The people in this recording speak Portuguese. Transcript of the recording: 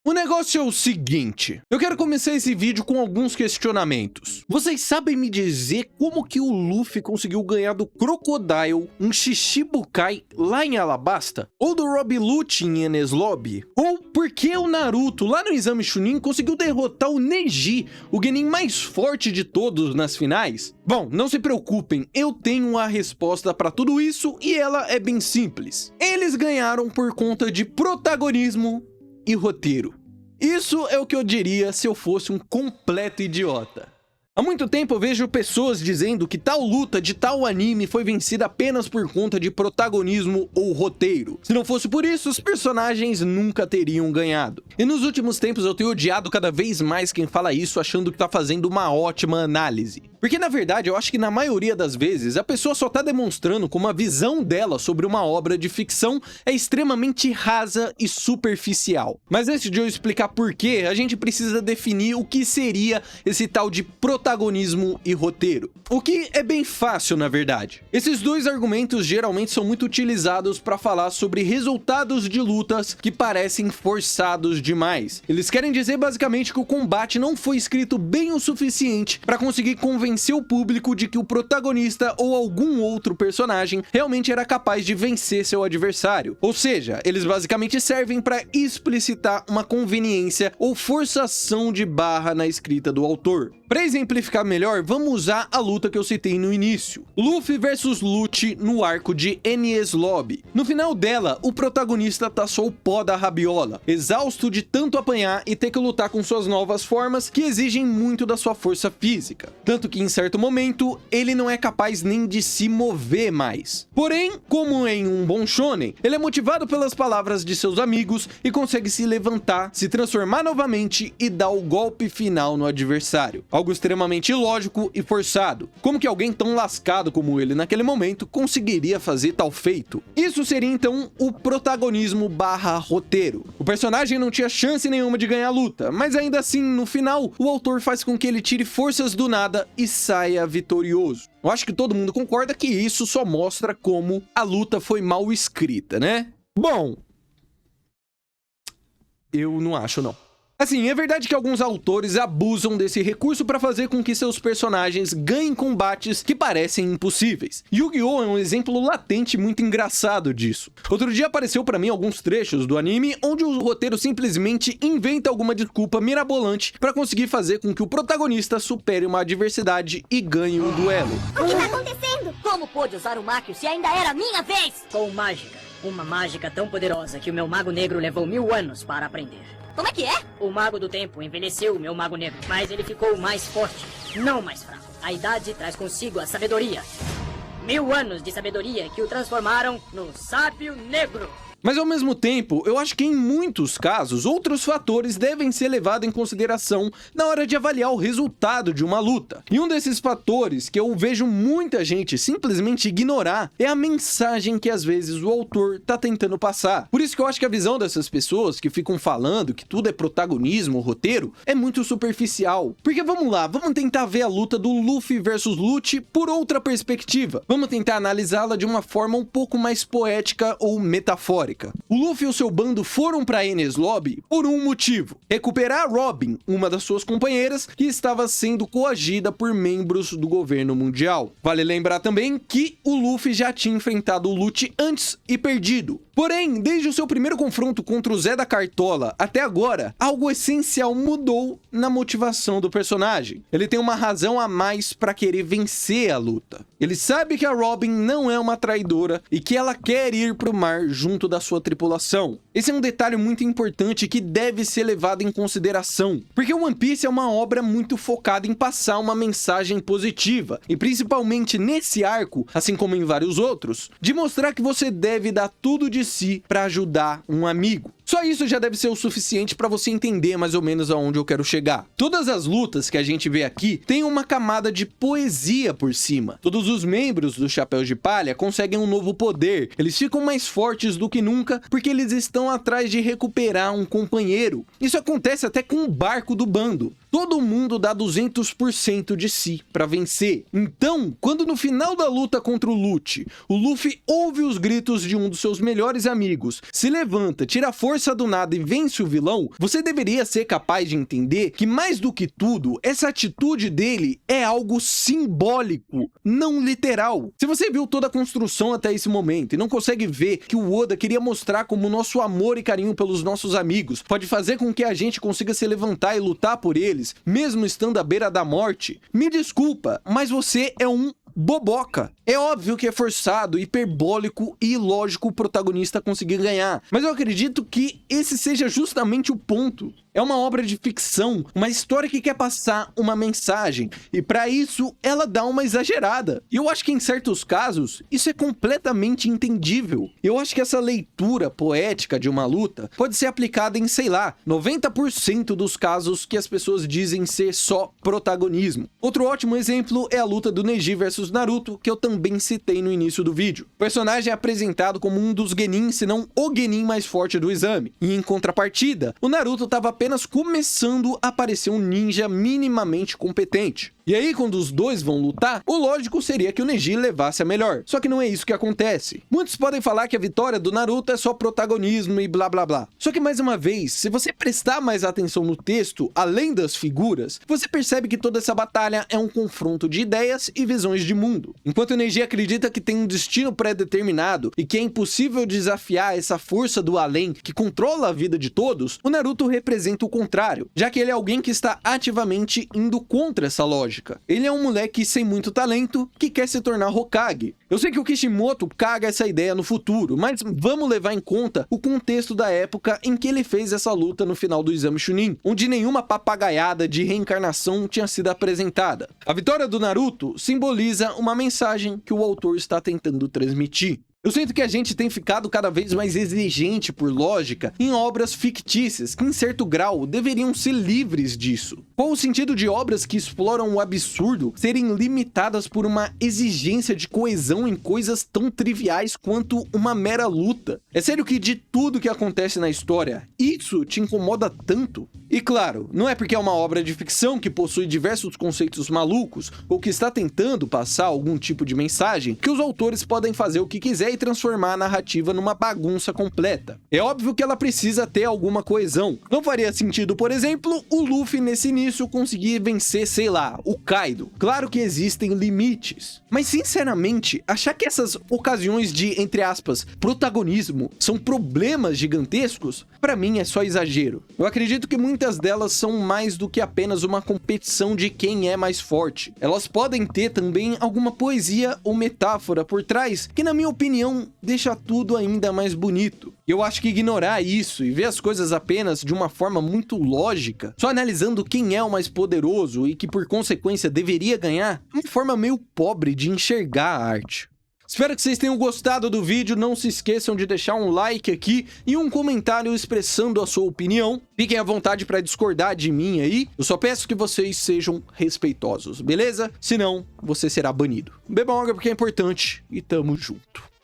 O negócio é o seguinte, eu quero começar esse vídeo com alguns questionamentos. Vocês sabem me dizer como que o Luffy conseguiu ganhar do Crocodile, um Shichibukai lá em Alabasta? Ou do Rob Lucci em Enies Lobby? Ou por que o Naruto lá no Exame Chunin conseguiu derrotar o Neji, o Genin mais forte de todos nas finais? Bom, não se preocupem, eu tenho a resposta para tudo isso e ela é bem simples. Eles ganharam por conta de protagonismo e roteiro. Isso é o que eu diria se eu fosse um completo idiota. Há muito tempo eu vejo pessoas dizendo que tal luta de tal anime foi vencida apenas por conta de protagonismo ou roteiro. Se não fosse por isso, os personagens nunca teriam ganhado. E nos últimos tempos eu tenho odiado cada vez mais quem fala isso achando que tá fazendo uma ótima análise. Porque na verdade eu acho que na maioria das vezes a pessoa só tá demonstrando como a visão dela sobre uma obra de ficção é extremamente rasa e superficial. Mas antes de eu explicar por quê, a gente precisa definir o que seria esse tal de protagonismo e roteiro. O que é bem fácil, na verdade. Esses dois argumentos geralmente são muito utilizados para falar sobre resultados de lutas que parecem forçados demais. Eles querem dizer basicamente que o combate não foi escrito bem o suficiente para conseguir convencer o público de que o protagonista ou algum outro personagem realmente era capaz de vencer seu adversário. Ou seja, eles basicamente servem para explicitar uma conveniência ou forçação de barra na escrita do autor. Para exemplificar melhor, vamos usar a luta que eu citei no início. Luffy versus Lucci no arco de Enies Lobby. No final dela, o protagonista tá só o pó da rabiola, exausto de tanto apanhar e ter que lutar com suas novas formas que exigem muito da sua força física. Tanto que em certo momento, ele não é capaz nem de se mover mais. Porém, como em um bom shonen, ele é motivado pelas palavras de seus amigos e consegue se levantar, se transformar novamente e dar o golpe final no adversário. Algo extremamente ilógico e forçado. Como que alguém tão lascado como ele naquele momento conseguiria fazer tal feito? Isso seria então o protagonismo barra roteiro. O personagem não tinha chance nenhuma de ganhar a luta, mas ainda assim, no final, o autor faz com que ele tire forças do nada e saia vitorioso. Eu acho que todo mundo concorda que isso só mostra como a luta foi mal escrita, né? Bom, eu não acho não. Assim, é verdade que alguns autores abusam desse recurso para fazer com que seus personagens ganhem combates que parecem impossíveis. Yu-Gi-Oh! É um exemplo latente muito engraçado disso. Outro dia apareceu para mim alguns trechos do anime onde o roteiro simplesmente inventa alguma desculpa mirabolante para conseguir fazer com que o protagonista supere uma adversidade e ganhe um duelo. O que tá acontecendo? Como pôde usar o Makio se ainda era minha vez? Com mágica. Uma mágica tão poderosa que o meu mago negro levou 1000 anos para aprender. Como é que é? O mago do tempo envelheceu o meu mago negro, mas ele ficou mais forte, não mais fraco. A idade traz consigo a sabedoria. 1000 anos de sabedoria que o transformaram no sábio negro. Mas ao mesmo tempo, eu acho que em muitos casos, outros fatores devem ser levados em consideração na hora de avaliar o resultado de uma luta. E um desses fatores que eu vejo muita gente simplesmente ignorar é a mensagem que às vezes o autor tá tentando passar. Por isso que eu acho que a visão dessas pessoas que ficam falando que tudo é protagonismo, roteiro, é muito superficial. Porque vamos lá, vamos tentar ver a luta do Luffy versus Lucci por outra perspectiva. Vamos tentar analisá-la de uma forma um pouco mais poética ou metafórica. O Luffy e o seu bando foram para Enies Lobby por um motivo: recuperar Robin, uma das suas companheiras que estava sendo coagida por membros do governo mundial. Vale lembrar também que o Luffy já tinha enfrentado o Lucci antes e perdido. Porém, desde o seu primeiro confronto contra o Zé da Cartola até agora, algo essencial mudou na motivação do personagem. Ele tem uma razão a mais para querer vencer a luta. Ele sabe que a Robin não é uma traidora e que ela quer ir para o mar junto da sua tripulação. Esse é um detalhe muito importante que deve ser levado em consideração, porque One Piece é uma obra muito focada em passar uma mensagem positiva, e principalmente nesse arco, assim como em vários outros, de mostrar que você deve dar tudo de si para ajudar um amigo. Só isso já deve ser o suficiente para você entender mais ou menos aonde eu quero chegar. Todas as lutas que a gente vê aqui têm uma camada de poesia por cima. Todos os membros do Chapéu de Palha conseguem um novo poder. Eles ficam mais fortes do que nunca porque eles estão atrás de recuperar um companheiro. Isso acontece até com o barco do bando. Todo mundo dá 200% de si para vencer. Então, quando no final da luta contra o Lucci, o Luffy ouve os gritos de um dos seus melhores amigos, se levanta, tira a força força do nada e vence o vilão, você deveria ser capaz de entender que, mais do que tudo, essa atitude dele é algo simbólico, não literal. Se você viu toda a construção até esse momento e não consegue ver que o Oda queria mostrar como nosso amor e carinho pelos nossos amigos pode fazer com que a gente consiga se levantar e lutar por eles, mesmo estando à beira da morte, me desculpa, mas você é um boboca. É óbvio que é forçado, hiperbólico e ilógico o protagonista conseguir ganhar, mas eu acredito que esse seja justamente o ponto. É uma obra de ficção, uma história que quer passar uma mensagem, e para isso ela dá uma exagerada. E eu acho que em certos casos isso é completamente entendível. Eu acho que essa leitura poética de uma luta pode ser aplicada em, sei lá, 90% dos casos que as pessoas dizem ser só protagonismo. Outro ótimo exemplo é a luta do Neji versus Naruto, que eu também citei no início do vídeo. O personagem é apresentado como um dos genin, se não o genin mais forte do exame. E em contrapartida, o Naruto estava apenas começando a parecer um ninja minimamente competente. E aí, quando os dois vão lutar, o lógico seria que o Neji levasse a melhor. Só que não é isso que acontece. Muitos podem falar que a vitória do Naruto é só protagonismo e blá blá blá. Só que, mais uma vez, se você prestar mais atenção no texto, além das figuras, você percebe que toda essa batalha é um confronto de ideias e visões de mundo. Enquanto o Neji acredita que tem um destino pré-determinado e que é impossível desafiar essa força do além que controla a vida de todos, o Naruto representa o contrário, já que ele é alguém que está ativamente indo contra essa lógica. Ele é um moleque sem muito talento que quer se tornar Hokage. Eu sei que o Kishimoto caga essa ideia no futuro, mas vamos levar em conta o contexto da época em que ele fez essa luta no final do Exame Chunin, onde nenhuma papagaiada de reencarnação tinha sido apresentada. A vitória do Naruto simboliza uma mensagem que o autor está tentando transmitir. Eu sinto que a gente tem ficado cada vez mais exigente por lógica em obras fictícias que, em certo grau, deveriam ser livres disso. Qual o sentido de obras que exploram o absurdo serem limitadas por uma exigência de coesão em coisas tão triviais quanto uma mera luta? É sério que de tudo que acontece na história, isso te incomoda tanto? E claro, não é porque é uma obra de ficção que possui diversos conceitos malucos ou que está tentando passar algum tipo de mensagem que os autores podem fazer o que quiser e transformar a narrativa numa bagunça completa. É óbvio que ela precisa ter alguma coesão. Não faria sentido, por exemplo, o Luffy nesse início conseguir vencer, sei lá, o Kaido. Claro que existem limites. Mas sinceramente, achar que essas ocasiões de, entre aspas, protagonismo são problemas gigantescos, pra mim é só exagero. Eu acredito que muitas delas são mais do que apenas uma competição de quem é mais forte. Elas podem ter também alguma poesia ou metáfora por trás que, na minha opinião, deixa tudo ainda mais bonito. Eu acho que ignorar isso e ver as coisas apenas de uma forma muito lógica, só analisando quem é o mais poderoso e que por consequência deveria ganhar, é uma forma meio pobre de enxergar a arte. Espero que vocês tenham gostado do vídeo, não se esqueçam de deixar um like aqui e um comentário expressando a sua opinião. Fiquem à vontade para discordar de mim aí, eu só peço que vocês sejam respeitosos, beleza? Senão, você será banido. Bebam água porque é importante e tamo junto.